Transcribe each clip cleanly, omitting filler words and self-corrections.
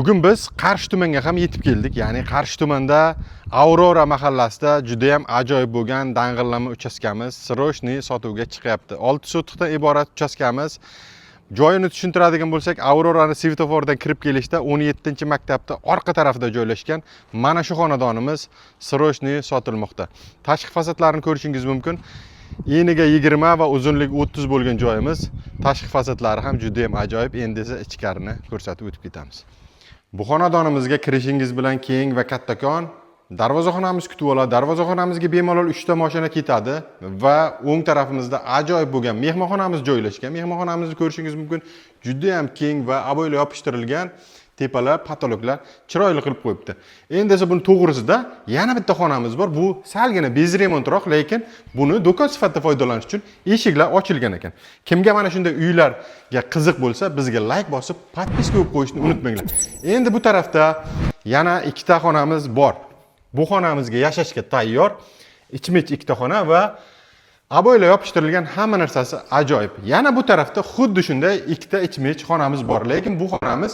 Bugun biz Qarshi tumanga ham yetib keldik. Ya'ni Qarshi tumanda Aurora mahallasida juda ham ajoyib bo'lgan dang'illama uchastkamiz srochniy sotuvga chiqyapti. 6 sotixdan iborat uchastkamiz. Joyini tushuntiradigan bo'lsak, Aurorani svetofordan kirib kelishda 17-maktabda orqa tarafida joylashgan mana shu xonadonimiz srochniy sotilmoqda. Tashqi fasadlarini ko'rishingiz mumkin. Eniga 20 va uzunligi 30 bo'lgan joyimiz. Tashqi fasadlari ham juda ham ajoyib. Endi esa ichkarini ko'rsatib o'tib ketamiz. Bu xonadonimizga kirishingiz bilan keng va kattakon darvozaxonamiz kutib oladi. Darvozaxonamizga bemalol 3 ta mashina ketadi va o'ng tarafimizda ajoyib bo'lgan mehmonxonamiz joylashgan. Mehmonxonamizni ko'rishingiz mumkin. Juda ham keng va aboyli yopishtirilgan. Tepalar, patologlar chiroyli qilib qo'yibdi. Endi esa buni to'g'risida yana bitta xonamiz bor. Bu salgina bez remontroq, lekin buni do'kon sifatida foydalanish uchun eshiklar ochilgan ekan. Kimga mana shunday uylarga qiziq bo'lsa, bizga like bosib, podpiska qilib qo'yishni unutmanglar. Endi bu tarafda yana ikkita xonamiz bor. Bu xonamizga yashashga tayyor. Ichma-ich ikkita xona va aboyla yopishtirilgan hamma narsasi ajoyib. Yana bu tarafda xuddi shunday ikkita ichma-ich xonamiz bor, lekin bu xonamiz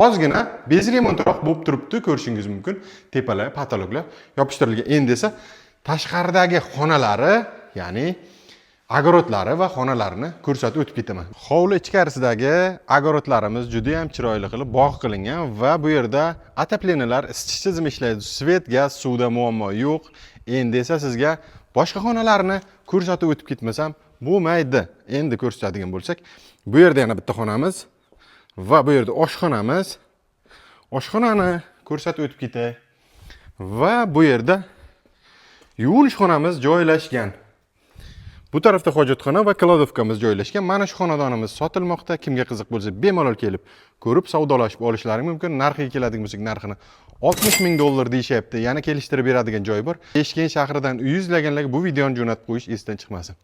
ozgina bez remontroq bo'lib turibdi, ko'rishingiz mumkin. Tepalar, patologlar yopishtirilgan. Endi esa tashqaridagi xonalari, ya'ni agorodlari va xonalarini ko'rsatib o'tib ketaman. Hovli ichkarisidagi agorodlarimiz juda ham chiroyli qilib bog' qilingan va bu yerda ataplenalar, isitish tizimi ishlaydi. Svet, gaz, suvda muammo yo'q. Endi esa sizga boshqa xonalarni ko'rsatib o'tib ketmasam bo'lmaydi. Endi ko'rsatadigan bo'lsak, bu yerda yana bitta xonamiz va bu yerda oshxonamiz. Oshxonani ko'rsatib o'tib ketay. Va bu yerda yuvinish xonamiz joylashgan. Bu tarafda hojatxona va kladovkamiz joylashgan. Mana shu xonadonimiz sotilmoqda. Kimga qiziq bo'lsa, bemalol kelib ko'rib savdolashib olishlari mumkin. Narxiga keladigan bo'lsak, narxini $60,000 deyishyapti. Yana kelishtirib beradigan joy bor. Eshken shahridan uy izlaganlarga bu videoni jo'natib qo'yish esdan chiqmasin.